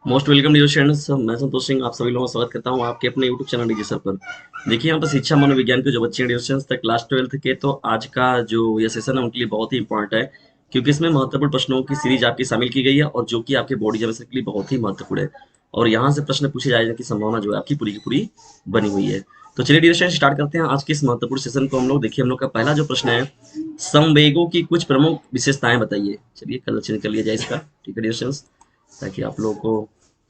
Most welcome dear students. मैं संतोष सिंह आप सभी लोगों का स्वागत करता हूं आपके अपने यूट्यूब चैनल डीजे सर पर। देखिए यहाँ पर शिक्षा मनोविज्ञान के जो बच्चे हैं डियर स्टूडेंट्स तक क्लास 12th के, तो आज का जो ये सेशन है उनके लिए बहुत ही इंपॉर्टेंट है, क्योंकि इसमें महत्वपूर्ण प्रश्नों की सीरीज आपकी शामिल की गई है और जो कि आपके बोर्ड एग्जामिनेशन के लिए बहुत ही महत्वपूर्ण है। और यहाँ से प्रश्न पूछे जाने की संभावना जो है आपकी पूरी की पूरी बनी हुई है। तो चलिए डियर स्टूडेंट्स स्टार्ट करते हैं आज के इस महत्वपूर्ण सेशन को। हम लोग देखिए, हम लोग का पहला जो प्रश्न है, संवेगों की कुछ प्रमुख विशेषताएं बताइए। चलिए कलर चेंज कर लिया जाए इसका, ठीक है डियर स्टूडेंट्स, ताकि आप लोगों को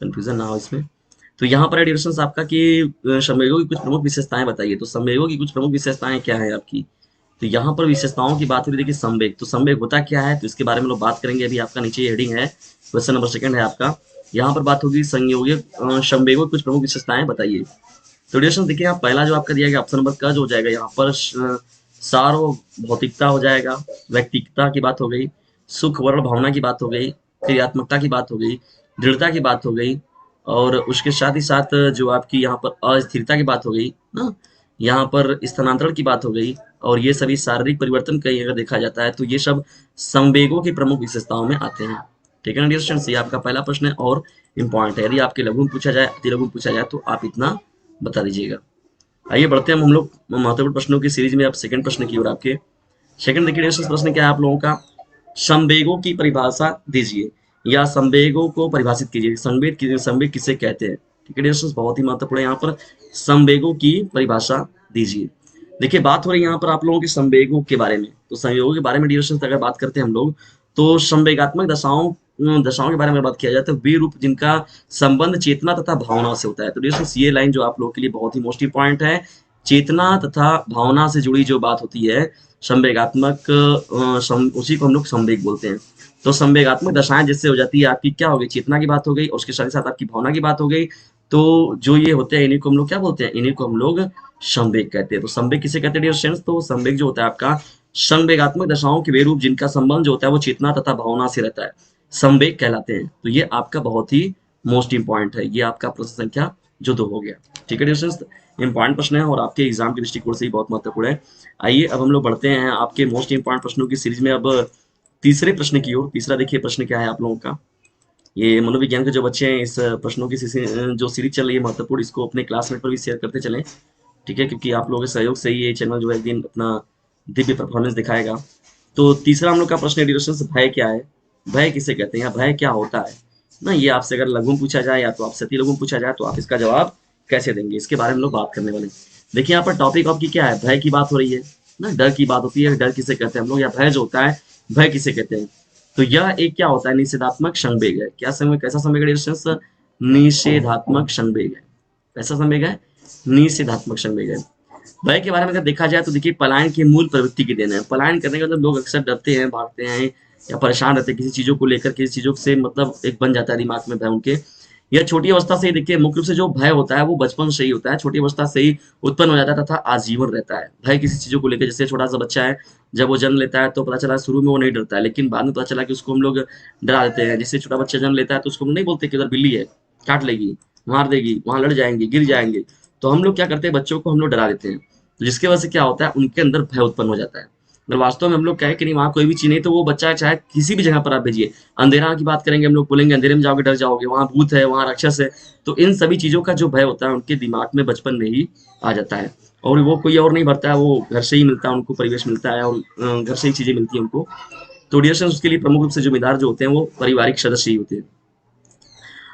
कंफ्यूजन ना हो इसमें। तो यहाँ पर एडिशंस आपका कि संवेगों की कुछ प्रमुख विशेषताएं बताइए। तो संवेगों की कुछ प्रमुख विशेषताएं क्या है आपकी। तो यहाँ पर विशेषताओं की बात हो रही है। देखिए संवेग, तो संवेग होता क्या है, तो इसके बारे में लोग बात करेंगे। अभी आपका नीचे हेडिंग है, क्वेश्चन नंबर सेकंड है आपका। यहाँ पर बात होगी संयोगी संवेगों की कुछ प्रमुख विशेषताएं बताइए। तो एडिशन देखिए, आप पहला जो आपका दिया गया ऑप्शन नंबर का जो हो जाएगा यहाँ पर सार्वभौतिकता हो जाएगा, व्यक्तिकता की बात हो गई, सुख वर्ण भावना की बात हो गई, क्रियात्मकता की बात हो गई, दृढ़ता की बात हो गई, और उसके साथ ही साथ जो आपकी यहाँ पर अस्थिरता की बात हो गई ना, यहाँ पर स्थानांतरण की बात हो गई, और ये सभी शारीरिक परिवर्तन कहीं अगर देखा जाता है तो ये सब संवेगों की प्रमुख विशेषताओं में आते हैं। ठीक है ना डियर स्टूडेंट्स, ये आपका पहला प्रश्न है और इम्पॉर्टेंट है। यदि आपके लघु में पूछा जाए, अति लघु में पूछा जाए तो आप इतना बता दीजिएगा। आइए बढ़ते हैं हम लोग महत्वपूर्ण प्रश्नों की सीरीज में। आप सेकंड प्रश्न की ओर आपके सेकंड देखिए प्रश्न क्या है आप लोगों का, संवेगों की परिभाषा दीजिए या संवेगों को परिभाषित कीजिए। संवेग किसे कहते हैं। ठीक है डियर, बहुत ही महत्वपूर्ण है यहाँ पर, संवेगों की परिभाषा दीजिए। देखिए बात हो रही है यहाँ पर आप लोगों के संवेगों के बारे में। तो संवेगों के बारे में डियर अगर बात करते हैं हम लोग, तो संवेगात्मक दशाओं दशाओं के बारे में बात किया जाए तो वे रूप जिनका संबंध चेतना तथा भावना से होता है। तो डियर ये लाइन जो आप लोगों के लिए बहुत ही मोस्ट इंपॉर्टेंट है, चेतना तथा भावना से जुड़ी जो बात होती है संवेगात्मक, उसी को हम लोग संवेग बोलते हैं। तो संवेगात्मक दशाएं जिससे हो जाती है आपकी, क्या हो गई, चेतना की बात हो गई और उसके साथ साथ आपकी भावना की बात हो गई। तो जो ये होते हैं इन्हीं को हम लोग क्या बोलते हैं, इन्हीं को हम लोग संवेग कहते हैं। तो संवेग किसे कहते हैं डियर फ्रेंड्स, तो संवेग जो होता है आपका संवेगात्मक दशाओं के वे रूप जिनका संबंध जो होता है वो चेतना तथा भावना से रहता है, संवेग कहलाते हैं। तो ये आपका बहुत ही मोस्ट इंपॉर्टेंट है, ये आपका प्रश्न संख्या जो 2 हो गया। ठीक है डियर फ्रेंड्स, इंपॉर्टेंट प्रश्न है और आपके एग्जाम के दृष्टिकोण से ही बहुत महत्वपूर्ण है। आइए अब हम लोग बढ़ते हैं आपके मोस्ट इंपॉर्टेंट प्रश्नों की सीरीज में। अब तीसरे प्रश्न की ओर। तीसरा देखिए प्रश्न क्या है आप लोगों का, ये मनोविज्ञान के जो बच्चे हैं इस प्रश्नों की जो सीरीज चल रही है महत्वपूर्ण, इसको अपने क्लासमेट पर भी शेयर करते चलें। ठीक है, क्योंकि आप लोगों के सहयोग से ही ये चैनल जो है एक दिन अपना दिव्य परफॉर्मेंस दिखाएगा। तो तीसरा हम लोग का प्रश्न एडिशन, भय क्या है, भय किसे कहते हैं या भय क्या होता है ना। ये आपसे अगर लघु में पूछा जाए या तो आपसे अति लघु में पूछा जाए तो आप इसका जवाब कैसे देंगे, इसके बारे में हम लोग बात करने वाले हैं। देखिए यहाँ पर टॉपिक आपकी क्या है, भय की बात हो रही है ना, डर की बात होती है। डर किसे कहते हैं हम लोग, या भय जो होता है भय किसे कहते हैं। तो यह एक क्या होता है, निषेधात्मक संवेग है। क्या संवेग, कैसा संवेग है, निषेधात्मक संवेग है। कैसा संवेग है, निषेधात्मक संवेग है। भय के बारे में अगर देखा जाए तो देखिए पलायन की मूल प्रवृत्ति की देन है। पलायन करने का मतलब लोग अक्सर डरते हैं, भागते हैं या परेशान रहते हैं किसी चीजों को लेकर, किसी चीजों से मतलब एक बन जाता है दिमाग में भय उनके। यह छोटी अवस्था से ही देखिए, मुख्य रूप से जो भय होता है वो बचपन से ही होता है, छोटी अवस्था से ही उत्पन्न हो जाता है तथा आजीवन रहता है। भय किसी चीजों को लेकर, जैसे छोटा सा बच्चा है, जब वो जन्म लेता है तो पता चला शुरू में वो नहीं डरता है, लेकिन बाद में पता चला कि उसको हम लोग डरा देते हैं। जैसे छोटा बच्चा जन्म लेता है तो उसको हम नहीं बोलते कि उधर बिल्ली है, काट लेगी, मार देगी, वहां लड़ जाएंगे, गिर जाएंगे। तो हम लोग क्या करते हैं, बच्चों को हम लोग डरा देते हैं। तो जिसकी वजह से क्या होता है, उनके अंदर भय उत्पन्न हो जाता है। अगर वास्तव में हम लोग कहें कि नहीं वहाँ कोई भी चीज नहीं, तो वो बच्चा चाहे किसी भी जगह पर आप भेजिए, अंधेरा की बात करेंगे हम लोग, बोलेंगे अंधेरे में जाओगे डर जाओगे, वहाँ भूत है, वहाँ राक्षस है। तो इन सभी चीजों का जो भय होता है उनके दिमाग में बचपन में ही आ जाता है, और वो कोई और नहीं भरता है, वो घर से ही मिलता है उनको, परिवेश मिलता है और घर से ही चीजें मिलती है उनको। तो डियर उसके लिए प्रमुख रूप से जिम्मेदार जो होते हैं वो पारिवारिक सदस्य ही होते हैं।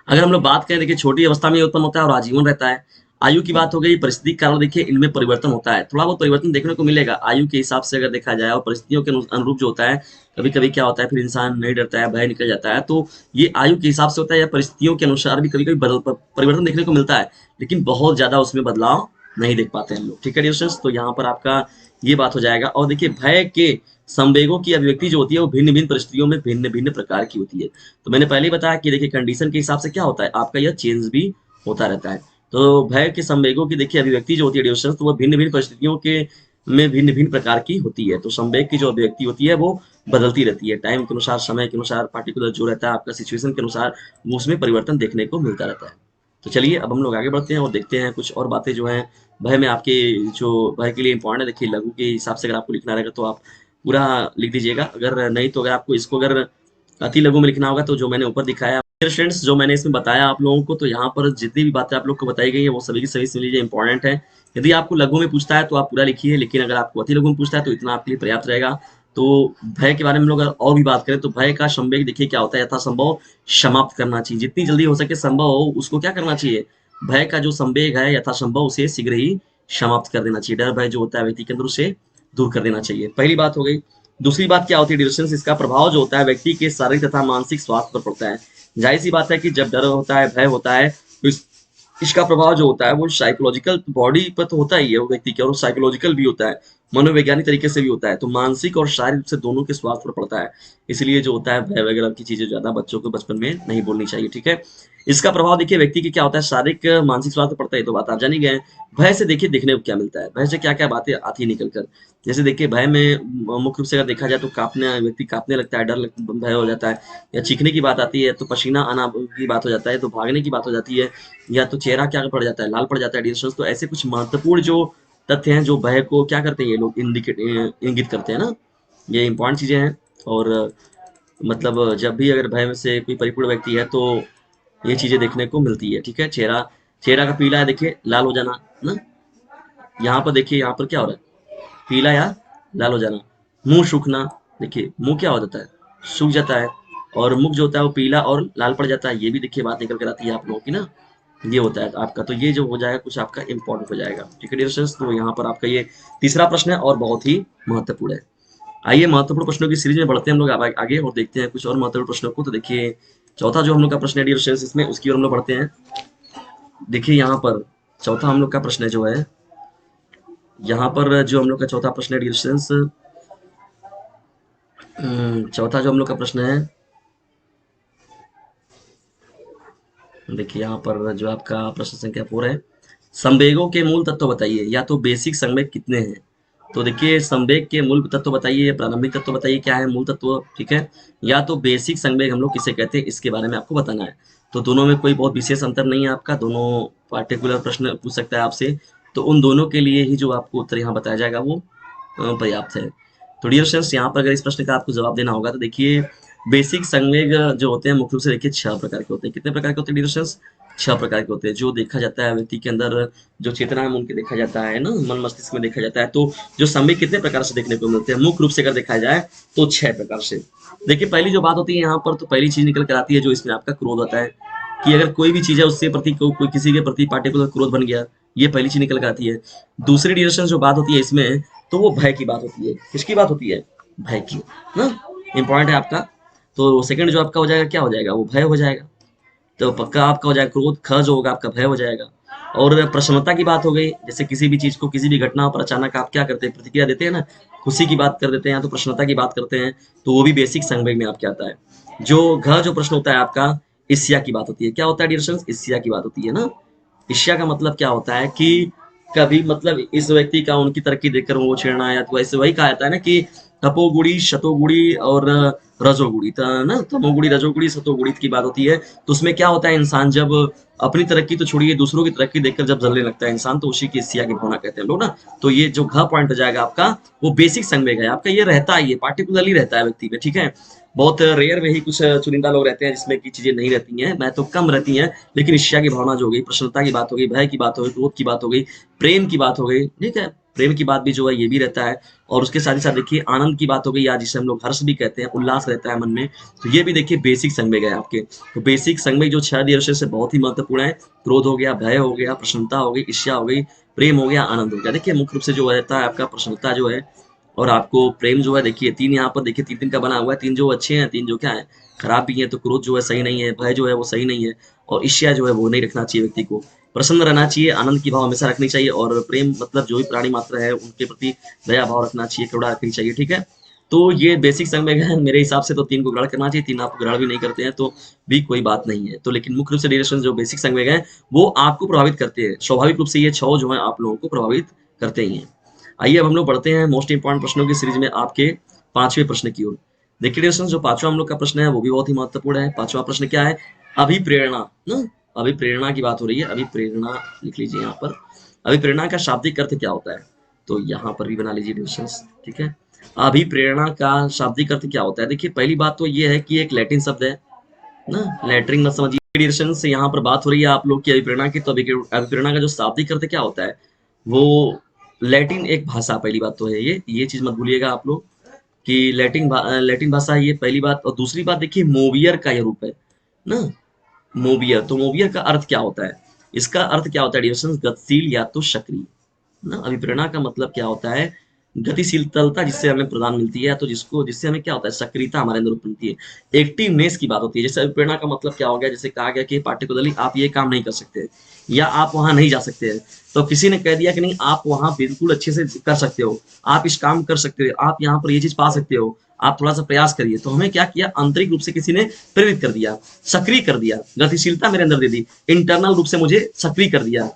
अगर हम लोग बात करें, देखिए छोटी अवस्था में उत्पन्न होता है और आजीवन रहता है। आयु की बात हो गई, परिस्थिति के कारण देखिए इनमें परिवर्तन होता है, थोड़ा बहुत परिवर्तन देखने को मिलेगा आयु के हिसाब से अगर देखा जाए, और परिस्थितियों के अनुरूप जो होता है। कभी कभी क्या होता है, फिर इंसान नहीं डरता है, भय निकल जाता है। तो ये आयु के हिसाब से होता है या परिस्थितियों के अनुसार भी कभी कभी परिवर्तन देखने को मिलता है, लेकिन बहुत ज्यादा उसमें बदलाव नहीं देख पाते हैं लोग। ठीक है डियर स्टूडेंट्स, तो यहाँ पर आपका ये बात हो जाएगा। और देखिए भय के संवेगों की अभिव्यक्ति जो होती है वो भिन्न भिन्न परिस्थितियों में भिन्न भिन्न प्रकार की होती है। तो मैंने पहले ही बताया कि देखिए कंडीशन के हिसाब से क्या होता है आपका, यह चेंज भी होता रहता है। तो भय के संवेगों की देखिए अभिव्यक्ति जो होती है डिविजन, तो वह भिन्न भिन्न परिस्थितियों के में भिन्न भिन्न प्रकार की होती है। तो संवेग की जो अभिव्यक्ति होती है वो बदलती रहती है, टाइम के अनुसार, समय के अनुसार, पार्टिकुलर जो रहता है आपका सिचुएशन के अनुसार, वो उसमें परिवर्तन देखने को मिलता रहता है। तो चलिए अब हम लोग आगे बढ़ते हैं और देखते हैं कुछ और बातें जो हैं भय में आपके, जो भय के लिए इंपॉर्टेंट है। देखिए लघु के हिसाब से अगर आपको लिखना रहेगा तो आप पूरा लिख दीजिएगा, अगर नहीं तो अगर आपको इसको अगर अति लघु में लिखना होगा तो जो मैंने ऊपर दिखाया। स्टूडेंट्स जो मैंने इसमें बताया आप लोगों को, तो यहाँ पर जितनी भी बातें आप लोग को बताई गई है वो सभी की सभी समझ लीजिए इंपॉर्टेंट है। यदि आपको लघु में पूछता है तो आप पूरा लिखिए, लेकिन अगर आपको अति लघु में पूछता है तो इतना आपके लिए पर्याप्त रहेगा। तो भय के बारे में लोग अगर और भी बात करें तो भय का संवेग देखिए क्या होता है, यथासंभव समाप्त करना चाहिए, जितनी जल्दी हो सके संभव हो उसको क्या करना चाहिए, भय का जो संवेग है यथासंभव उसे शीघ्र ही समाप्त कर देना चाहिए। डर भय जो होता है व्यक्ति के अंदर उसे दूर कर देना चाहिए, पहली बात हो गई। दूसरी बात क्या होती है डिस्टेंस, इसका प्रभाव जो होता है व्यक्ति के शारीरिक तथा मानसिक स्वास्थ्य पर पड़ता है। जाहिर सी बात है कि जब डर होता है, भय होता है, तो इसका प्रभाव जो होता है वो साइकोलॉजिकल बॉडी पर तो होता ही है वो व्यक्ति के, और साइकोलॉजिकल भी होता है, मनोवैज्ञानिक तरीके से भी होता है, तो मानसिक और शारीरिक रूप से दोनों के स्वास्थ्य पर पड़ता है। इसलिए जो होता है भय वगैरह की चीजें ज्यादा बच्चों को बचपन में नहीं बोलनी चाहिए, ठीक है। इसका प्रभाव देखिए व्यक्ति की क्या होता है, शारीरिक मानसिक स्वास्थ्य पर पड़ता है, तो बात आप जान ही गए। भय से देखिए देखने को क्या मिलता है, भय से क्या क्या बातें आती है निकल कर। जैसे देखिए भय में मुख्य रूप से अगर देखा जाए तो कांपने, व्यक्ति कांपने लगता है, भय हो जाता है, या चीखने की बात आती है तो पसीना आना की बात हो जाता है, तो भागने की बात हो जाती है, या तो चेहरा क्या पड़ जाता है, लाल पड़ जाता है डिस्टेंस। तो ऐसे कुछ महत्वपूर्ण जो तथ्य हैं जो भय को क्या करते हैं ये लोग इंडिकेट इंगित करते हैं ना, ये इंपॉर्टेंट चीजें हैं। और मतलब जब भी अगर भय में से कोई परिपूर्ण व्यक्ति है तो ये चीजें देखने को मिलती है, ठीक है। चेहरा चेहरा का पीला है देखिए, लाल हो जाना ना, यहाँ पर देखिए यहाँ पर क्या हो रहा है, पीला या लाल हो जाना। मुंह सूखना, देखिए मुंह क्या हो जाता है, सूख जाता है, और मुख जो होता है वो पीला और लाल पड़ जाता है, ये भी देखिए बात निकल कर आती है आप लोगों की ना, ये होता है आपका। तो ये जो हो जाएगा कुछ आपका इंपॉर्टेंट हो जाएगा, ठीक है डियर स्टूडेंट्स। तो यहाँ पर आपका ये तीसरा प्रश्न है और बहुत ही महत्वपूर्ण है। आइए महत्वपूर्ण प्रश्नों की सीरीज में बढ़ते हैं हम लोग आगे और देखते हैं कुछ और महत्वपूर्ण प्रश्नों को। तो देखिए चौथा जो हम लोग का प्रश्न है डियर स्टूडेंट्स, इसमें उसकी ओर हम लोग बढ़ते हैं। देखिए यहाँ पर चौथा हम लोग का प्रश्न है जो है, यहाँ पर जो हम लोग का चौथा प्रश्न है डियर स्टूडेंट्स, चौथा जो हम लोग का प्रश्न है, देखिए यहाँ पर जो आपका प्रश्न संख्या 4 है, संवेगों के मूल तत्व बताइए, या तो बेसिक संवेग कितने हैं। तो देखिए संवेग के मूल तत्व बताइए, प्रारंभिक तत्व बताइए क्या है मूल तत्व, ठीक है, या तो बेसिक संवेग हम लोग किसे कहते हैं इसके बारे में आपको बताना है। तो दोनों में कोई बहुत विशेष अंतर नहीं है आपका, दोनों पार्टिकुलर प्रश्न पूछ सकता है आपसे, तो उन दोनों के लिए ही जो आपको उत्तर यहाँ बताया जाएगा वो पर्याप्त है। तो डियर स्टूडेंट्स यहाँ पर अगर इस प्रश्न का आपको जवाब देना होगा तो देखिए बेसिक संवेग जो होते हैं मुख्य रूप से देखिए 6 प्रकार के होते हैं। कितने प्रकार के होते हैं डियर स्टूडेंट्स, 6 प्रकार के होते हैं। जो देखा जाता है व्यक्ति के अंदर जो चेतना है उनके देखा जाता है ना, मन मस्तिष्क में देखा जाता है। तो जो संवेग कितने प्रकार से देखने को मिलते हैं मुख्य रूप से अगर देखा जाए तो 6 प्रकार से। देखिए पहली जो बात होती है यहाँ पर, तो पहली चीज निकल कर आती है जो इसमें आपका क्रोध होता है, कि अगर कोई भी चीज है उससे प्रति कोई किसी के प्रति पार्टिकुलर क्रोध बन गया, ये पहली चीज निकल कर आती है। दूसरी डिरेक्शन जो बात होती है इसमें, तो वो भय की बात होती है। किसकी बात होती है, भय की ना, इंपॉर्टेंट है आपका। तो सेकंड जो आपका हो जाएगा क्या हो जाएगा, वो भय हो जाएगा। तो पक्का आपका हो जाएगा क्रोध, ख जो होगा आपका भय हो जाएगा। और प्रसन्नता की बात हो गई, जैसे किसी भी चीज को किसी भी घटना पर अचानक आप क्या करते हैं, प्रतिक्रिया देते हैं ना, खुशी की बात कर देते हैं, तो प्रसन्नता की बात करते हैं, तो वो भी बेसिक संवेग में आपके आता है। जो घ जो प्रश्न होता है आपका, ईर्ष्या की बात होती है। क्या होता है डियर स्टूडेंट्स, ईर्ष्या की बात होती है ना। ईर्ष्या का मतलब क्या होता है कि कभी मतलब इस व्यक्ति का उनकी तरक्की देखकर वो छेड़ना, या तो ऐसे वही कहा जाता है ना कि तपोगुणी शतोगुणी और रजोगुणी, ना तमोगुणी रजोगुणी सतोगुणी की बात होती है। तो उसमें क्या होता है, इंसान जब अपनी तरक्की तो छोड़िए दूसरों की तरक्की देखकर जब जलने लगता है इंसान, तो उसी की ईर्ष्या की भावना कहते हैं लोग ना। तो ये जो घ पॉइंट हो जाएगा आपका, वो बेसिक संवेग है आपका, ये रहता है, ये पार्टिकुलरली रहता है व्यक्ति में, ठीक है। बहुत रेयर में ही कुछ चुनिंदा लोग रहते हैं जिसमें की चीजें नहीं रहती हैं, मैं तो कम रहती हैं। लेकिन ईर्ष्या की भावना जो हो गई, प्रसन्नता की बात हो गई, भय की बात हो गई, क्रोध की बात हो गई, प्रेम की बात हो गई, ठीक है, प्रेम की बात भी जो है ये भी रहता है। और उसके साथ ही साथ देखिए आनंद की बात हो गई, या जिसे हम लोग हर्ष भी कहते हैं, उल्लास रहता है मन में, तो ये भी देखिए बेसिक संवेग है आपके। तो बेसिक संवेग जो 6 दिवसों से बहुत ही महत्वपूर्ण है, क्रोध हो गया, भय हो गया, प्रसन्नता हो गई, ईर्ष्या हो गई, प्रेम हो गया, आनंद हो गया। देखिए मुख्य रूप से जो रहता है आपका प्रसन्नता जो है, और आपको प्रेम जो है, देखिए 3 यहाँ पर देखिए 3 का बना हुआ है, 3 जो अच्छे हैं, 3 जो क्या है खराब भी है। तो क्रोध जो है सही नहीं है, भय जो है वो सही नहीं है, और ईर्ष्या जो है वो नहीं रखना चाहिए व्यक्ति को। प्रसन्न रहना चाहिए, आनंद की भाव हमेशा रखनी चाहिए, और प्रेम मतलब जो भी प्राणी मात्र है उनके प्रति दया भाव रखना चाहिए, करुणा रखनी चाहिए, ठीक है। तो ये बेसिक संवेग है मेरे हिसाब से, तो 3 को ग्रहण करना चाहिए, 3 आप ग्रहण भी नहीं करते हैं तो भी कोई बात नहीं है। तो लेकिन मुख्य रूप से डिरेक्शन जो बेसिक संवेग है वो आपको प्रभावित करते हैं, स्वाभाविक रूप से ये 6 जो है आप लोगों को प्रभावित करते ही हैं। आइए अब हम लोग बढ़ते हैं मोस्ट इंपॉर्टेंट प्रश्नों की सीरीज में आपके 5वें प्रश्न की ओर। देखिए डियर स्टूडेंट्स, जो 5वां हम लोग का प्रश्न है वो भी बहुत ही महत्वपूर्ण है। 5वां प्रश्न क्या है, अभिप्रेरणा ना, अभिप्रेरणा की बात हो रही है। अभिप्रेरणा लिख लीजिए यहाँ पर, अभिप्रेरणा का शाब्दिक अर्थ क्या होता है, तो यहाँ पर भी बना लीजिए डियर स्टूडेंट्स, ठीक है। अभिप्रेरणा का शाब्दिक अर्थ क्या होता है? देखिए पहली बात तो ये है कि एक लैटिन शब्द है ना, लेटरिंग मत समझिए। रेडिएशन से यहाँ पर बात हो रही है आप लोग की अभिप्रेरणा की, तो अभिप्रेरणा का जो शाब्दिक अर्थ क्या होता है, वो लैटिन एक भाषा, पहली बात तो है ये चीज मत भूलिएगा आप लोग कि लैटिन भाषा है ये, पहली बात। और दूसरी बात देखिए मोवियर का ये रूप है ना, मोवियर। तो मोवियर का अर्थ क्या होता है? इसका अर्थ क्या होता है डिविएशन? गतिशील या तो सक्रिय ना। अभिप्रेरणा का मतलब क्या होता है? गतिशीलता जिससे हमें प्रदान मिलती है, तो जिसको जिससे हमें क्या होता है, सक्रियता हमारे अंदर उत्पन्न होती है, एक्टिवनेस की बात होती है। जैसे अभिप्रेरणा का मतलब क्या हो गया, जैसे कहा गया कि पार्टिकुलरली आप ये काम नहीं कर सकते या आप वहां नहीं जा सकते हैं, तो किसी ने कह दिया कि नहीं आप वहां बिल्कुल अच्छे से कर सकते हो, आप इस काम कर सकते हो, आप यहाँ पर ये चीज पा सकते हो, आप थोड़ा सा प्रयास करिए। तो हमें क्या किया, आंतरिक रूप से किसी ने प्रेरित कर दिया, सक्रिय कर दिया, गतिशीलता मेरे अंदर दे दी, इंटरनल रूप से मुझे सक्रिय कर दिया।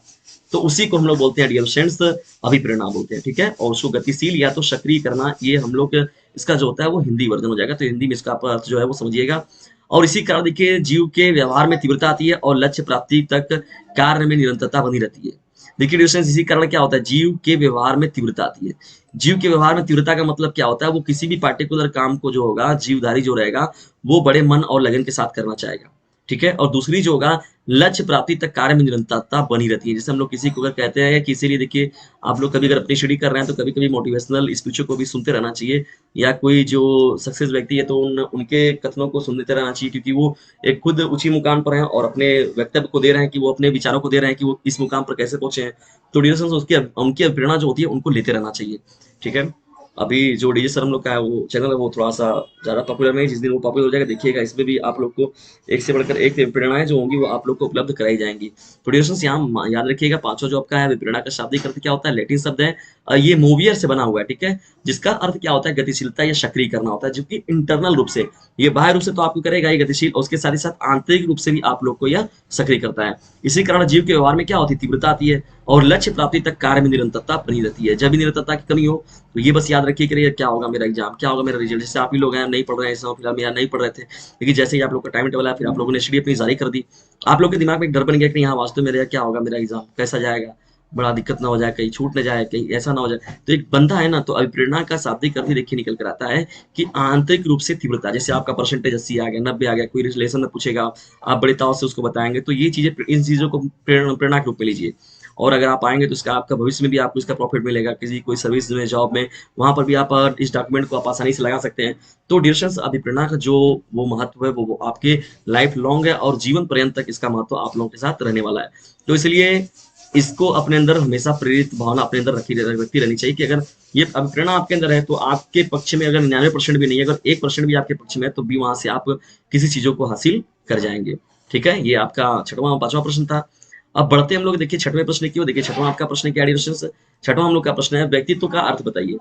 तो उसी को हम लोग बोलते हैं डियर फ्रेंड्स अभिप्रेरणा बोलते हैं, ठीक है। और उसको गतिशील या तो सक्रिय करना, ये हम लोग इसका जो होता है वो हिंदी वर्जन हो जाएगा, तो हिंदी में इसका अर्थ जो है वो समझिएगा। और इसी कारण देखिए जीव के व्यवहार में तीव्रता आती है और लक्ष्य प्राप्ति तक कार्य में निरंतरता बनी रहती है। देखिए डिस्टेंस, इसी कारण क्या होता है, जीव के व्यवहार में तीव्रता आती है। जीव के व्यवहार में तीव्रता का मतलब क्या होता है, वो किसी भी पार्टिकुलर काम को जो होगा, जीवधारी जो रहेगा, वो बड़े मन और लगन के साथ करना चाहेगा, ठीक है। और दूसरी जो होगा, लक्ष्य प्राप्ति तक कार्य में निरंतरता बनी रहती है। जैसे हम लोग किसी को अगर कहते हैं कि इसीलिए देखिए आप लोग कभी अगर अपनी स्टडी कर रहे हैं तो कभी कभी मोटिवेशनल स्पीचों को भी सुनते रहना चाहिए, या कोई जो सक्सेस व्यक्ति है तो उनके कथनों को सुनते रहना चाहिए, क्योंकि वो एक खुद ऊंची मुकाम पर हैं और अपने वक्तव्य को दे रहे हैं कि वो अपने विचारों को दे रहे हैं कि वो इस मुकाम पर कैसे पहुंचे हैं। तो डिस्कशन उसकी उनकी प्रेरणा जो होती है उनको लेते रहना चाहिए, ठीक है। अभी जो डीजे सर हम लोग का है वो चैनल है, वो थोड़ा सा ज्यादा पॉपुलर नहीं है। जिस दिन वो पॉपुलर हो जाएगा देखिएगा, इसमें भी आप लोग को एक से बढ़कर एक प्रेरणाएं जो होंगी वो आप लोग को उपलब्ध कराई जाएंगी। तो डिस्कशन यहाँ याद रखिएगा, पांचों जो आपका है प्रेरणा का शाब्दिक अर्थ क्या होता है, लैटिन शब्द है, ये मोवियर से बना हुआ है, ठीक है, जिसका अर्थ क्या होता है, गतिशीलता या सक्रिय करना होता है, जबकि इंटरनल रूप से, ये बाह्य रूप से तो आपको करेगा ये गतिशील, और उसके साथ ही साथ आंतरिक रूप से भी आप लोग को यह सक्रिय करता है। इसी कारण जीव के व्यवहार में क्या होती है, तीव्रता आती है और लक्ष्य प्राप्ति तक कार्य में निरंतरता बनी रहती है। जब भी निरंतरता की कमी हो तो ये बस याद रखिए कि क्या होगा मेरा एग्जाम, क्या होगा मेरा रिजल्ट। जैसे आप ही लोग हैं नहीं पढ़ रहे हैं इस समय फिलहाल, मेरा नहीं पढ़ रहे थे, लेकिन जैसे ही आप लोग का टाइम टेबल है, फिर आप लोगों ने स्टडी अपनी जारी कर दी, आप लोग के दिमाग में एक डर बन गया कि यहाँ वास्तव में मेरा क्या होगा, मेरा एग्जाम कैसा जाएगा, बड़ा दिक्कत ना हो जाए, कहीं छूट ना जाए, कहीं ऐसा ना हो जाए। तो एक बंदा है ना, तो अभिप्रेरणा का शाब्दिक अर्थ देखिए निकल कर आता है कि आंतरिक रूप से तीव्रता, जैसे आपका परसेंटेज 80 आ गया, 90 आ गया, कोई रिलेशन में पूछेगा, आप बड़े ताव से उसको बताएंगे, तो ये चीजें, इन चीजों को प्रेरणा के रूप में लीजिए। और अगर आप आएंगे तो इसका आपका भविष्य में भी आपको इसका प्रॉफिट मिलेगा, किसी कोई सर्विस में, जॉब में, वहां पर भी आप इस डॉक्यूमेंट को आप आसानी से लगा सकते हैं। तो डिस्टेंस अभिप्रेरणा का जो वो महत्व है वो आपके लाइफ लॉन्ग है और जीवन पर्यंत तक इसका महत्व आप लोगों के साथ रहने वाला है। तो इसलिए इसको अपने अंदर हमेशा प्रेरित भावना अपने अंदर रखती रहनी चाहिए कि अगर ये अभिप्रेरणा आपके अंदर है तो आपके पक्ष में अगर 99% भी नहीं है, अगर 1% भी आपके पक्ष में है, तो भी वहां से आप किसी चीजों को हासिल कर जाएंगे, ठीक है। ये आपका छठवां पांचवा प्रश्न था। अब बढ़ते हम लोग, देखिए छठवें प्रश्न की ओर। देखिए छठवां आपका प्रश्न क्या है, छठवां हम लोग का प्रश्न है व्यक्तित्व का अर्थ बताइए।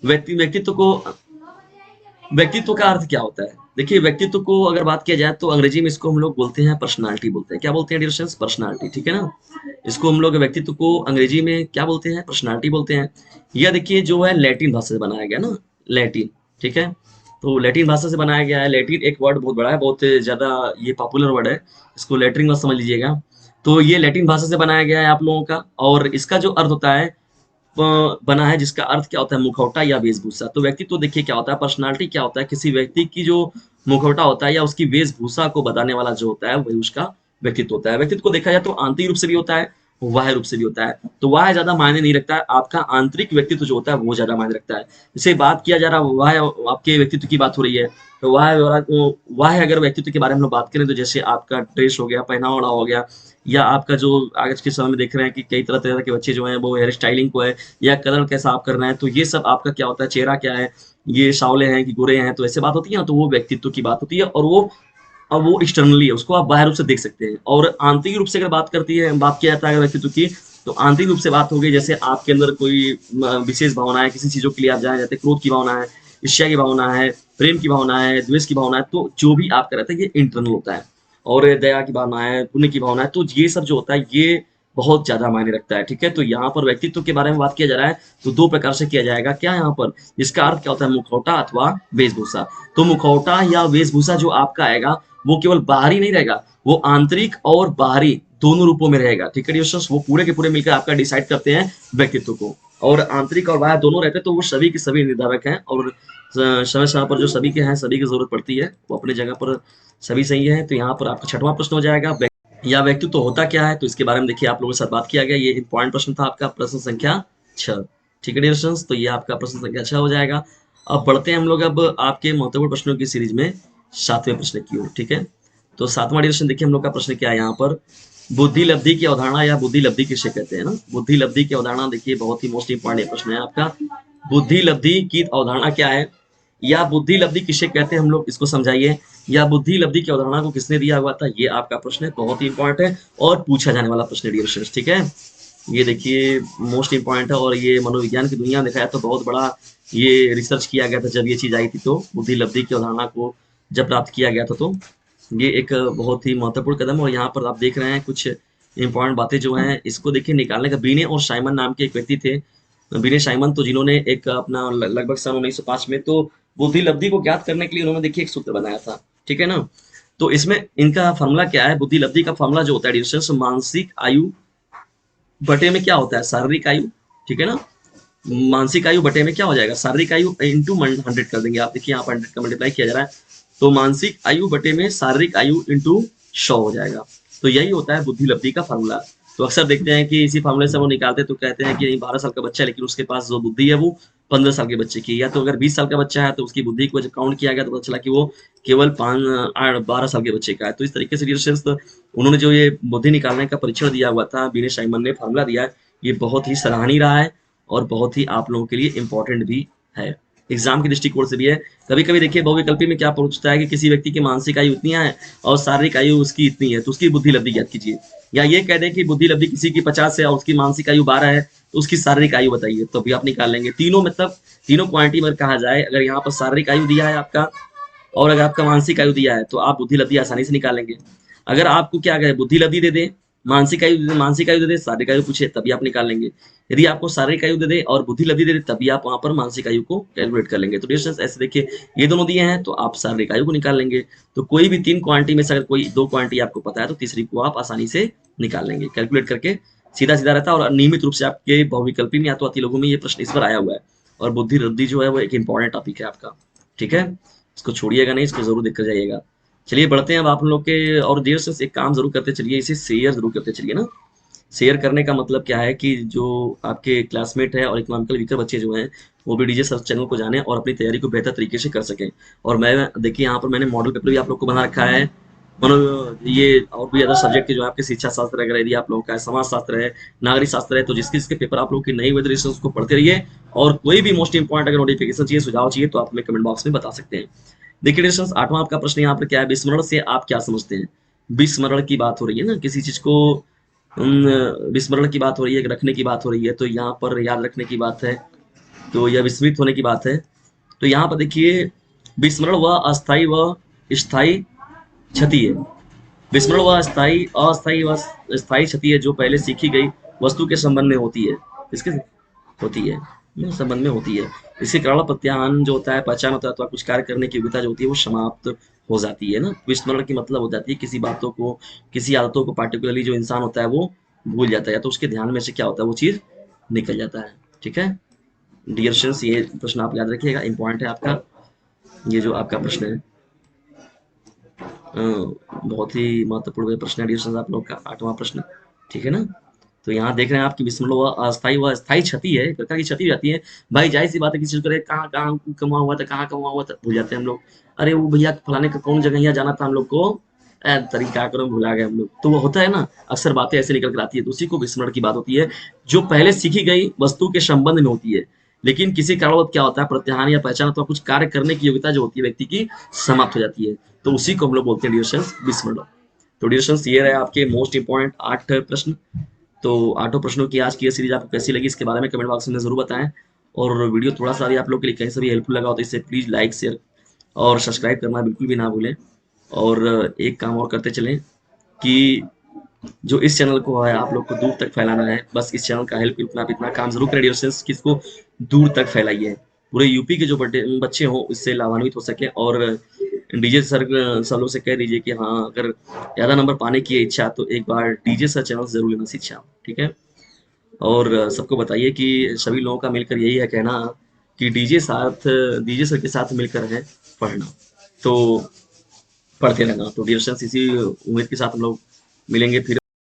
व्यक्तित्व को, व्यक्तित्व का अर्थ क्या होता है? देखिए व्यक्तित्व को अगर बात किया जाए तो अंग्रेजी में इसको हम लोग बोलते हैं पर्सनालिटी बोलते हैं। क्या बोलते हैं डियर फ्रेंड्स? पर्सनालिटी, ठीक है ना। इसको हम लोग व्यक्तित्व को अंग्रेजी में क्या बोलते हैं? पर्सनालिटी बोलते हैं। यह देखिए जो है लैटिन भाषा से बनाया गया ना, लैटिन, ठीक है। तो लैटिन भाषा से बनाया गया है। लैटिन एक वर्ड बहुत बड़ा है, बहुत ज्यादा ये पॉपुलर वर्ड है, इसको लैटिन मत समझ लीजिएगा। तो ये लैटिन भाषा से बनाया गया है आप लोगों का, और इसका जो अर्थ होता है बना है, जिसका अर्थ क्या होता है, मुखौटा या वेशभूषा। तो व्यक्तित्व देखिए क्या होता है, पर्सनालिटी क्या होता है, किसी व्यक्ति की जो मुखौटा होता है या उसकी वेशभूषा को बताने वाला जो होता है वही उसका व्यक्तित्व होता है। व्यक्तित्व को देखा जाए तो आंतरिक रूप से भी होता है, बाह्य रूप से भी होता है। तो वह ज्यादा मायने नहीं रखता है, आपका आंतरिक व्यक्तित्व जो होता है वो ज्यादा मायने रखता है। जैसे बात किया जा रहा है वह आपके व्यक्तित्व की बात हो रही है, तो वह अगर व्यक्तित्व के बारे में हम लोग बात करें तो जैसे आपका ड्रेस हो गया, पहनावा हो गया, या आपका जो आज के समय में देख रहे हैं कि कई तरह तरह के बच्चे जो हैं वो हेयर स्टाइलिंग को है या कलर कैसा आप कर रहे हैं, तो ये सब आपका क्या होता है, चेहरा क्या है, ये सावले हैं कि गोरे हैं, तो ऐसे बात होती है ना, तो वो व्यक्तित्व की बात होती है। और वो अब वो एक्सटर्नली है, उसको आप बाहर रूप से देख सकते हैं। और आंतरिक रूप से अगर बात किया जाता है अगर व्यक्तित्व की, तो आंतरिक रूप से बात हो गई, जैसे आपके अंदर कोई विशेष भावना है, किसी चीजों के लिए आप जाने जाते हैं, क्रोध की भावना है, ईर्ष्या की भावना है, प्रेम की भावना है, द्वेष की भावना है, तो जो भी आप कर रहे थे ये इंटरनल होता है। और दया की भावना है, पुण्य की भावना है, तो ये सब जो होता है ये बहुत ज्यादा मायने रखता है, ठीक है। तो यहाँ पर व्यक्तित्व के बारे में बात किया जा रहा है तो दो प्रकार से किया जाएगा। क्या यहाँ पर, इसका अर्थ क्या होता है, मुखौटा अथवा वेशभूषा। तो मुखौटा या वेशभूषा जो आपका आएगा वो केवल बाहरी नहीं रहेगा, वो आंतरिक और बाहरी दोनों रूपों में रहेगा, ठीक है। वो पूरे के पूरे मिलकर आपका डिसाइड करते हैं व्यक्तित्व को। और आंतरिक और बाह्य दोनों रहते हैं, तो वो सभी के सभी निर्धारक हैं, और समय समय पर जो सभी के हैं, सभी की जरूरत पड़ती है, वो अपनी जगह पर सभी सही है। तो यहाँ पर आपका छठवां प्रश्न हो जाएगा, या व्यक्तित्व तो होता क्या है, तो इसके बारे में देखिए आप लोगों के साथ बात किया गया, ये इंपॉर्टेंट प्रश्न था आपका, प्रश्न संख्या 6। ठीक है डियर स्टूडेंट्स, तो ये आपका प्रश्न संख्या 6 हो जाएगा। अब बढ़ते हैं हम लोग अब आपके महत्वपूर्ण प्रश्नों की सीरीज में 7वें प्रश्न की ओर। ठीक है, तो 7वां डियर देखिए हम लोग का प्रश्न क्या है यहाँ पर, बुद्धि लब्धि की अवधारणा या बुद्धि लब्धि किसे कहते हैं ना। बुद्धि लब्धि की अवधारणा देखिए बहुत ही मोस्ट इंपॉर्टेंट प्रश्न है आपका, बुद्धि लब्धि की अवधारणा क्या है, या बुद्धि लब्धि किसे कहते हैं हम लोग, इसको समझाइए, या बुद्धि लब्धि की अवधारणा को किसने दिया हुआ था, ये आपका प्रश्न है, बहुत ही इंपॉर्टेंट है और पूछा जाने वाला प्रश्न है डियर स्टूडेंट्स। ठीक है, ये देखिए मोस्ट इंपॉर्टेंट है, और ये मनोविज्ञान की दुनिया में देखा जाए तो बहुत बड़ा ये रिसर्च किया गया था जब ये चीज आई थी, तो बुद्धि लब्धि की अवधारणा को जब प्राप्त किया गया था, तो ये एक बहुत ही महत्वपूर्ण कदम है। और यहाँ पर आप देख रहे हैं कुछ इंपॉर्टेंट बातें जो हैं, इसको देखिए निकालने का, बीने और साइमन नाम के एक व्यक्ति थे, बीने साइमन, तो जिन्होंने एक अपना लगभग सन 1905 में तो बुद्धि लब्धि को ज्ञात करने के लिए उन्होंने देखिए एक सूत्र बनाया था। ठीक है ना, तो इसमें इनका फॉर्मूला क्या है, बुद्धि लब्धि का फॉर्मूला जो होता है डिस्टेंस, मानसिक आयु बटे में क्या होता है, शारीरिक आयु। ठीक है ना, मानसिक आयु बटे में क्या हो जाएगा, शारीरिक आयु इंटू 100 कर देंगे आप, देखिए यहाँ पर 100 का मल्टीप्लाई किया जा रहा है, तो मानसिक आयु बटे में शारीरिक आयु इंटू 100 हो जाएगा। तो यही होता है बुद्धि लब्धि का फार्मूला। तो अक्सर देखते हैं कि इसी फार्मूले से वो निकालते हैं, तो कहते हैं कि 12 साल का बच्चा है लेकिन उसके पास जो बुद्धि है वो 15 साल के बच्चे की, या तो अगर 20 साल का बच्चा है तो उसकी बुद्धि को जब काउंट किया गया तो पता चला कि वो केवल 12 साल के बच्चे का है। तो इस तरीके से उन्होंने जो ये बुद्धि निकालने का परीक्षण दिया हुआ था, बीने साइमन ने फार्मूला दिया है, ये बहुत ही सराहनीय रहा है और बहुत ही आप लोगों के लिए इंपॉर्टेंट भी है, एग्जाम के दृष्टिकोण से भी है। कभी कभी देखिए बहुविकल्पी में क्या पूछता है कि किसी व्यक्ति की मानसिक आयु इतनी है और शारीरिक आयु उसकी इतनी है, तो उसकी बुद्धि लब्धि ज्ञात कीजिए। या ये कह दें कि बुद्धि लब्धि किसी की 50 है और उसकी मानसिक आयु 12 है, तो उसकी शारीरिक आयु बताइए, तो भी आप निकाल लेंगे। तीनों मतलब तीनों क्वांटिटी में कहा जाए, अगर यहाँ पर शारीरिक आयु दिया है आपका और अगर आपका मानसिक आयु दिया है तो आप बुद्धि लब्धि आसानी से निकालेंगे। अगर आपको क्या कहे बुद्धि लब्धि दे दे, मानसिक आयु दे दे, शारीरिक आयु पूछे तभी आप निकाल लेंगे। यदि आपको शारीरिक आयु दे दे और बुद्धि लब्धि दे दे तभी आप वहां पर मानसिक आयु को कैलकुलेट कर लेंगे। तो डिस्टेंस ऐसे देखिए, ये दोनों दिए हैं तो आप शारीरिक आयु को निकाल लेंगे। तो कोई भी 3 क्वांटिटी में से अगर कोई 2 क्वांटिटी आपको पता है तो तीसरी को आप आसानी से निकाल लेंगे कैलकुलेट करके, सीधा सीधा रहता है। और नियमित रूप से आपके बहुविकल्पी में या तो अति लघु में ये प्रश्न इस पर आया हुआ है, और बुद्धि लब्धि जो है वो एक इंपॉर्टेंट टॉपिक है आपका। ठीक है, इसको छोड़िएगा नहीं, इसको जरूर देखकर जाइएगा। चलिए बढ़ते हैं अब आप लोग के, और देर से एक काम जरूर करते चलिए, इसे शेयर जरूर करते चलिए ना। शेयर करने का मतलब क्या है कि जो आपके क्लासमेट है और इकोनॉमिकल वीकर बच्चे जो हैं वो भी डीजे सर्च चैनल को जाने और अपनी तैयारी को बेहतर तरीके से कर सकें। और मैं देखिए यहाँ पर मैंने मॉडल पेपर भी आप लोग को बना रखा है, मनो ये और भी अदर सब्जेक्ट के जो आपके शिक्षा शास्त्र अगर यदि आप लोगों का है, समाज शास्त्र है, नागरिक शास्त्र है, तो जिसके जिसके पेपर आप लोग की नई वजह से उसको पढ़ते रहिए। और कोई भी मोस्ट इंपॉर्टेंट अगर नोटिफिकेशन चाहिए, सुझाव चाहिए, तो आप हमें कमेंट बॉक्स में बता सकते हैं। देखिए डिस्टेंस 8वां आपका प्रश्न यहाँ पर क्या है, विस्मरण से आप क्या समझते हैं। विस्मरण की बात हो रही है ना, किसी चीज को विस्मरण की बात हो रही है, रखने की बात हो रही है, तो यहाँ पर याद रखने की बात है, तो यह विस्मृत होने की बात है। तो यहाँ पर देखिए विस्मरण वह अस्थाई व स्थायी क्षति है। विस्मरण वह अस्थाई अस्थाई व स्थायी क्षति है जो पहले सीखी गई वस्तु के संबंध में होती है, इसके होती है संबंध में होती है। इसके कारण प्रत्याहान जो होता है, पहचान होता है, तो कुछ कार्य करने की योग्यता जो होती है वो समाप्त हो जाती है ना। विस्मरण की मतलब हो जाती है किसी बातों को, किसी आदतों को पार्टिकुलरली जो इंसान होता है वो भूल जाता है, या तो उसके ध्यान में से क्या होता है वो चीज निकल जाता है। ठीक है डियर स्टूडेंट्स, ये प्रश्न आप याद रखिएगा, इंपॉर्टेंट है आपका ये जो आपका प्रश्न है, बहुत ही महत्वपूर्ण प्रश्न है डियर स्टूडेंट्स आप लोग का 8वां प्रश्न। ठीक है ना, तो यहाँ देख रहे हैं आपकी विस्मरण व अस्थायी क्षति है, एक प्रकार की क्षति जाती है। भाई जाहिर सी बात है, किसी चीज करे कहाँ कहाँ कमा हुआ था, कहाँ कमा हुआ था भूल जाते हैं हम लोग। अरे वो भैया फलाने का कौन जगह यहाँ जाना था हम लोग को, तरीका करो भुला गए हम लोग, तो वो होता है ना, अक्सर बातें ऐसे निकल कर आती है, तो उसी को विस्मरण की बात होती है, जो पहले सीखी गई वस्तु के संबंध में होती है, लेकिन किसी कारणवश क्या होता है प्रत्याहान या पहचान अथवा कुछ कार्य करने की योग्यता जो होती है व्यक्ति की समाप्त हो जाती है, तो उसी को हम लोग बोलते हैं डियर विस्मरण। तो डियर ये रहे आपके मोस्ट इंपॉर्टेंट 8 प्रश्न। तो 8 प्रश्नों की आज की ये सीरीज आपको कैसी लगी इसके बारे में कमेंट बॉक्स में जरूर बताएं। और वीडियो थोड़ा सा भी आप लोग के लिए कहीं से भी हेल्पफुल लगा हो तो इसे प्लीज लाइक शेयर और सब्सक्राइब करना बिल्कुल भी ना भूलें। और एक काम और करते चलें कि जो इस चैनल को है आप लोग को दूर तक फैलाना है, बस इस चैनल का हेल्प इतना काम जरूर करें डियर कि इसको दूर तक फैलाइए, पूरे यूपी के जो बच्चे हों इससे लाभान्वित हो सके। और डीजे सर लोग से कह दीजिए कि हाँ अगर ज्यादा नंबर पाने की इच्छा तो एक बार डीजे सर चैनल जरूर लेना शिक्षा। ठीक है, और सबको बताइए कि सभी लोगों का मिलकर यही है कहना कि डीजे सर के साथ मिलकर है पढ़ना। तो पढ़ते रहना। तो डियर फ्रेंड्स, इसी उम्मीद के साथ हम लोग मिलेंगे फिर।